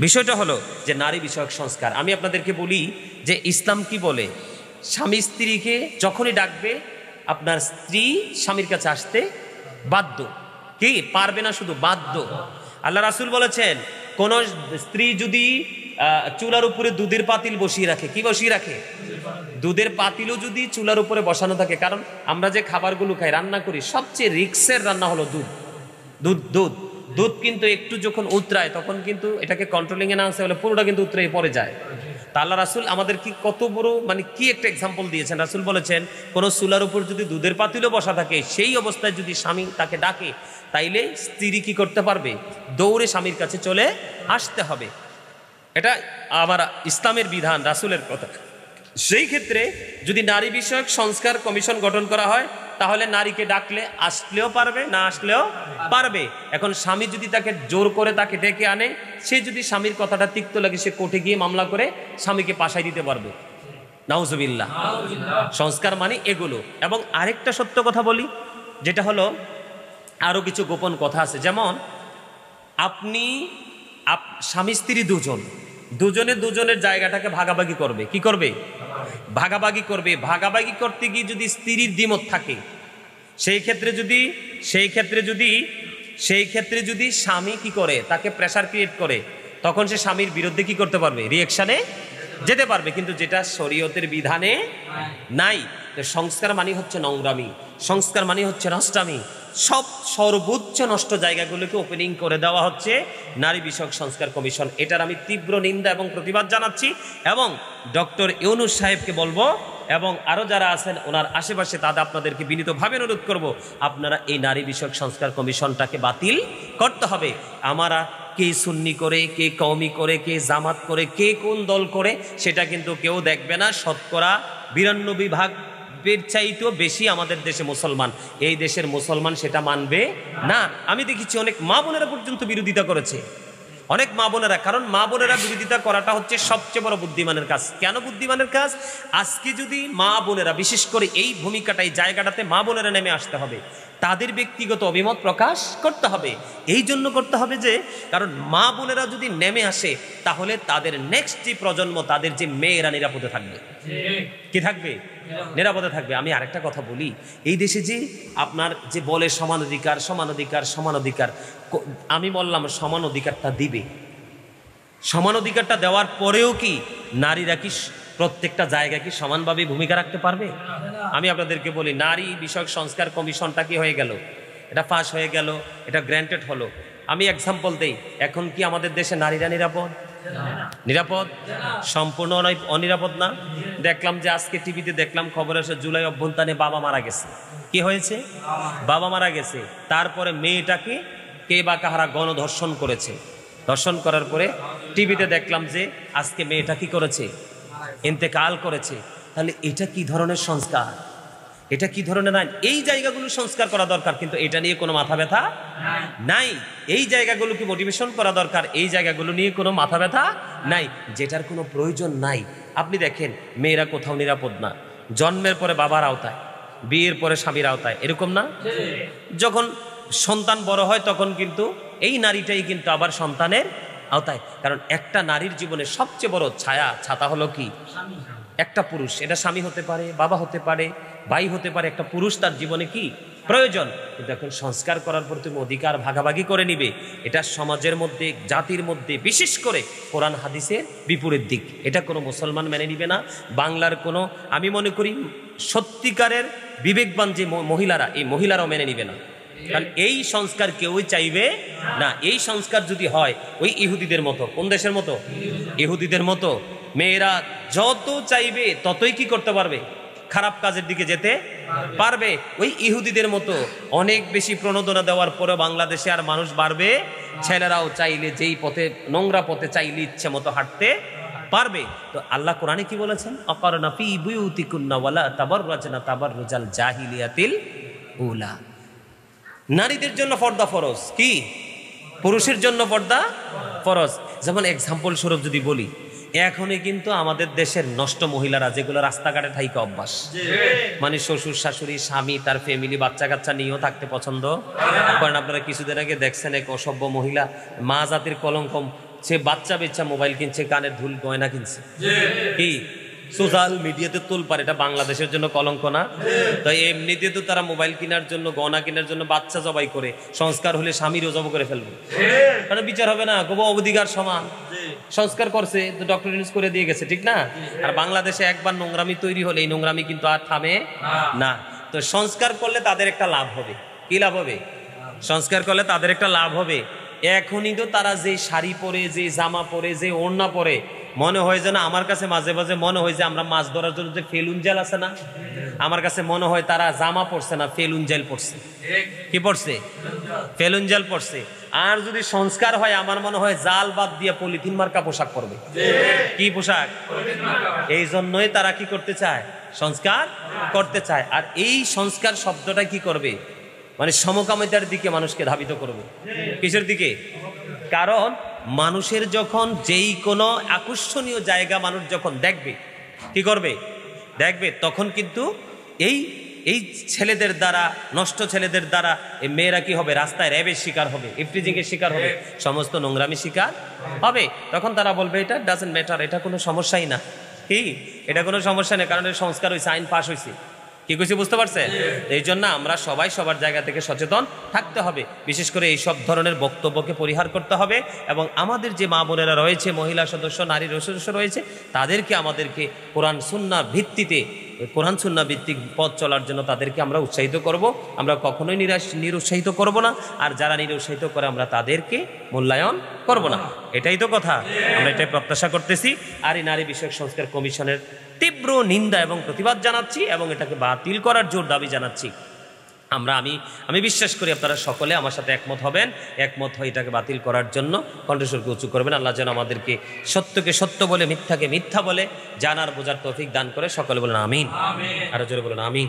বিষয়টা হলো যে নারী বিষয়ক সংস্কার। আমি আপনাদেরকে বলি যে ইসলাম কি বলে, স্বামী স্ত্রীকে যখনই ডাকবে আপনার স্ত্রী স্বামীর কাছে আসতে বাধ্য, কি পারবে না, শুধু বাধ্য। আল্লাহ রাসূল বলেছেন কোন স্ত্রী যদি চুলার উপরে দুধের পাতিল বসিয়ে রাখে, কি বসিয়ে রাখে, দুধের পাতিলও যদি চুলার উপরে বসানো থাকে, কারণ আমরা যে খাবারগুলো খাই, রান্না করি, সবচেয়ে রিক্সের রান্না হলো দুধ। দুধ দুধ দুধ কিন্তু একটু যখন উতরায় তখন কিন্তু এটাকে কন্ট্রোলিং এ না আসে বলে পুরোটা কিন্তু উতরে পড়ে যায়। তা আল্লাহ রাসূল আমাদের কি কত বড় মানে কি একটা এক্সাম্পল দিয়েছেন। রাসূল বলেছেন কোন চুলার উপর যদি দুধের পাতিলও বসা থাকে, সেই অবস্থায় যদি স্বামী তাকে ডাকে, তাইলে স্ত্রী কি করতে পারবে, দৌড়ে স্বামীর কাছে চলে আসতে হবে। এটা আমার ইসলামের বিধান, রাসূলের কথা। সেই ক্ষেত্রে যদি নারী বিষয়ক সংস্কার কমিশন গঠন করা হয়, তাহলে নারীকে ডাকলে আসলেও পারবে, না আসলেও পারবে। এখন স্বামী যদি তাকে জোর করে তাকে ডেকে আনে, সে যদি স্বামীর কথাটা তিক্ত লাগে, সে কোর্টে গিয়ে মামলা করে স্বামীকে পাশায় দিতে পারবে। নাউজুবিল্লাহ। সংস্কার মানে এগুলো। এবং আরেকটা সত্য কথা বলি, যেটা হলো আরো কিছু গোপন কথা আছে। যেমন আপনি স্বামী স্ত্রী দুজনে দুজনের জায়গাটাকে ভাগাভাগি করবে, কি করবে, ভাগাভাগি করবে। ভাগাভাগি করতে গিয়ে যদি স্ত্রীর দ্বিমত থাকে, সেই ক্ষেত্রে যদি স্বামী কি করে, তাকে প্রেসার ক্রিয়েট করে, তখন সে স্বামীর বিরুদ্ধে কি করতে পারবে, রিঅ্যাকশনে যেতে পারবে। কিন্তু যেটা শরীয়তের বিধানে নাই। সংস্কার মানে হচ্ছে নোংরামি, সংস্কার মানে হচ্ছে নষ্টামি। সব সর্বোচ্চ নষ্ট জায়গাগুলোকে ওপেনিং করে দেওয়া হচ্ছে নারী বিষয়ক সংস্কার কমিশন। এটার আমি তীব্র নিন্দা এবং প্রতিবাদ জানাচ্ছি, এবং ডক্টর ইউনূস সাহেবকে বলবো এবং আরও যারা আছেন ওনার আশেপাশে, তাদের আপনাদেরকে বিনীতভাবে অনুরোধ করব, আপনারা এই নারী বিষয়ক সংস্কার কমিশনটাকে বাতিল করতে হবে। আমরা কে সুন্নি করে, কে কওমি করে, কে জামাত করে, কে কোন দল করে, সেটা কিন্তু কেউ দেখবে না। শতকরা 92% চাইতেও বেশি আমাদের দেশে মুসলমান, এই দেশের মুসলমান সেটা মানবে না। আমি দেখেছি অনেক মা বোনেরা পর্যন্ত বিরোধিতা করেছে, অনেক মা বোনেরা। কারণ মা বোনেরা বিরোধিতা করাটা হচ্ছে সবচেয়ে বড় বুদ্ধিমানের কাজ। কেন বুদ্ধিমানের কাজ? আজকে যদি মা বোনেরা, বিশেষ করে এই ভূমিকাটা, এই জায়গাটাতে মা বোনেরা নেমে আসতে হবে, তাদের ব্যক্তিগত অভিমত প্রকাশ করতে হবে। এই জন্য করতে হবে যে, কারণ মা বোনেরা যদি নেমে আসে, তাহলে তাদের নেক্সট যে প্রজন্ম, তাদের যে মেয়েরা নিরাপদে থাকবে, কি থাকবে, নিরাপদে থাকবে। আমি আরেকটা কথা বলি, এই দেশে যে আপনার যে বলে সমান অধিকার, সমান অধিকার, সমান অধিকার, আমি বললাম সমান অধিকারটা দিবে, সমান অধিকারটা দেওয়ার পরেও কি নারীরা কি প্রত্যেকটা জায়গায় কি সমানভাবে ভূমিকা রাখতে পারবে? আমি আপনাদেরকে বলি, নারী বিষয়ক সংস্কার কমিশনটা কি হয়ে গেল, এটা পাস হয়ে গেল, এটা গ্র্যান্টেড হলো। আমি এক্সাম্পল দেই, এখন কি আমাদের দেশে নারীরা নিরাপদ? নিরাপদ? সম্পূর্ণ অনিরাপদ না। দেখলাম যে আজকে টিভিতে দেখলাম খবর আসে, জুলাই অভ্যুত্থানে বাবা মারা গেছে। কি হয়েছে? বাবা মারা গেছে। তারপরে মেয়েটাকে কে বা কাহারা গণধর্ষণ করেছে। ধর্ষণ করার পরে টিভিতে দেখলাম যে আজকে মেয়েটা কি করেছে, ইন্তেকাল করেছে। তাহলে এটা কি ধরনের সংস্কার, এটা কি ধরনের আইন? এই জায়গাগুলো সংস্কার করা দরকার, কিন্তু এটা নিয়ে কোনো মাথা ব্যথা নাই। এই জায়গাগুলোকে মোটিভেশন করা দরকার, এই জায়গাগুলো নিয়ে কোনো মাথা ব্যথা নাই, যেটার কোনো প্রয়োজন নাই। আপনি দেখেন মেয়েরা কোথাও নিরাপদ না, জন্মের পরে বাবার আওতায়, বিয়ের পরে স্বামীর আওতায়, এরকম না? যখন সন্তান বড় হয় তখন কিন্তু এই নারীটাই কিন্তু আবার সন্তানের আওতায়। কারণ একটা নারীর জীবনে সবচেয়ে বড় ছাতা হলো কি, একটা পুরুষ। এটা স্বামী হতে পারে, বাবা হতে পারে, ভাই হতে পারে, একটা পুরুষ তার জীবনে কি প্রয়োজন। কিন্তু এখন সংস্কার করার পর তুমি অধিকার ভাগাভাগি করে নিবে, এটা সমাজের মধ্যে, জাতির মধ্যে, বিশেষ করে কোরআন হাদিসের বিপরীত দিক। এটা কোনো মুসলমান মেনে নিবে না। বাংলার কোনো, আমি মনে করি সত্যিকারের বিবেকবান যে মহিলারা, এই মহিলারাও মেনে নিবে না। কারণ এই সংস্কার কেউই চাইবে না। এই সংস্কার যদি হয় ওই ইহুদিদের মতো, কোন দেশের মতো, ইহুদিদের মতো, মেয়েরা যত চাইবে ততই কি করতে পারবে, খারাপ কাজের দিকে যেতে পারবে। ওই ইহুদিদের মতো অনেক বেশি প্রণোদনা দেওয়ার পরে বাংলাদেশে আর মানুষ বাড়বে, ছেলেরাও চাইলে যেই পথে, নোংরা পথে চাইলে ইচ্ছে মতো হাঁটতে পারবে। তো আল্লাহ কোরআনে কি বলেছেন, অকারনা ফি বুয়ুতিকুন্না ওয়ালা তাবাররাজনা তাবাররুজাল জাহিলিয়াতিল উলা। নারীদের জন্য পর্দা ফরজ, কি পুরুষের জন্য পর্দা ফরজ। যেমন এক্সাম্পল স্বরূপ যদি বলি, এখনই কিন্তু আমাদের দেশের নষ্ট মহিলারা যেগুলো রাস্তাঘাটে থাইকে অভ্যাস, মানে শ্বশুর শাশুড়ি স্বামী তার ফ্যামিলি বাচ্চা কাচ্চা নিয়েও থাকতে পছন্দ করেন। আপনারা কিছুদিন আগে দেখছেন এক অসভ্য মহিলা, মা জাতির কলঙ্ক, সে বাচ্চা বেচ্চা মোবাইল কিনছে, কানের ধুল গয়না কিনছে, কি সোশ্যাল মিডিয়াতে তোলপার, এটা বাংলাদেশের জন্য কলঙ্ক না? তাই এমনিতে তো তারা মোবাইল কেনার জন্য, গয়না কেনার জন্য বাচ্চা জবাই করে, সংস্কার হলে স্বামীরও জব করে ফেলবে, কারণ বিচার হবে না, কব অধিকার সমান। সংস্কার করছে তো ডক্টর ইউনূস করে দিয়ে গেছে, ঠিক না? আর বাংলাদেশে একবার নোংরামি তৈরি হলে এই নোংরামি কিন্তু আর থামে না। তো সংস্কার করলে তাদের একটা লাভ হবে। কি লাভ হবে? সংস্কার করলে তাদের একটা লাভ হবে। এখনই তো তারা যে শাড়ি পরে, যে জামা পরে, যে ওড়না পরে, মনে হয় যেন, আমার কাছে মাঝে মাঝে মনে হয় যে আমরা মাছ ধরার জন্য যে ফেলুন জাল আছে না, আমার কাছে মনে হয় তারা জামা পরছে না, ফেলুন জাল পরছে। কি পরছে? ফেলুন জাল পরছে। আর যদি সংস্কার হয়, আমার মনে হয় জাল বাদ দিয়ে পলিথিন মার্কা পোশাক পরবে। কি পোশাক? এই জন্যই তারা কি করতে চায়? সংস্কার করতে চায়। আর এই সংস্কার শব্দটা কি করবে? মানে সমকামিতার দিকে মানুষকে ধাবিত করবে। কিসের দিকে? কারণ মানুষের যখন যেই কোনো আকর্ষণীয় জায়গা মানুষ যখন দেখবে, কি করবে? দেখবে, তখন কিন্তু এই এই ছেলেদের দ্বারা, নষ্ট ছেলেদের দ্বারা এই মেয়েরা কি হবে? রাস্তায় র্যাবের শিকার হবে, ইফটিজিংয়ের শিকার হবে, সমস্ত নোংরামি শিকার হবে। তখন তারা বলবে এটা ডাজন্ট ম্যাটার, এটা কোনো সমস্যাই না। কি? এটা কোনো সমস্যা নেই, কারণ এর সংস্কার হয়েছে, আইন পাশ হয়েছে। কি কইছি বুঝতে পারছেন? এই জন্য আমরা সবাই সবার জায়গা থেকে সচেতন থাকতে হবে। বিশেষ করে এই সব ধরনের বক্তব্যকে পরিহার করতে হবে, এবং আমাদের যে মা বোনেরা রয়েছে, মহিলা সদস্য, নারী সদস্য রয়েছে, আমাদেরকে কোরআন সুন্নাহ ভিত্তিতে, কোরআন সুন্নাহ ভিত্তিক পথ চলার জন্য তাদেরকে আমরা উৎসাহিত করব। আমরা কখনোই নিরুৎসাহিত করব না। আর যারা নিরুৎসাহিত করে, আমরা তাদেরকে মূল্যায়ন করব না। এটাই তো কথা, আমরা এটাই প্রত্যাশা করতেছি। আর এই নারী বিষয়ক সংস্কার কমিশনের তীব্র নিন্দা এবং প্রতিবাদ জানাচ্ছি, এবং এটাকে বাতিল করার জোর দাবি জানাচ্ছি। আমি বিশ্বাস করি আপনারা সকলে আমার সাথে একমত হবেন। একমত হয়ে এটাকে বাতিল করার জন্য কণ্ঠস্বরকে উঁচু করবেন। আল্লাহ যেন আমাদেরকে সত্যকে সত্য বলে, মিথ্যাকে মিথ্যা বলে জানার বোঝার তৌফিক দান করে। সকলে বলেন আমিন। আরো জোরে বলেন আমিন।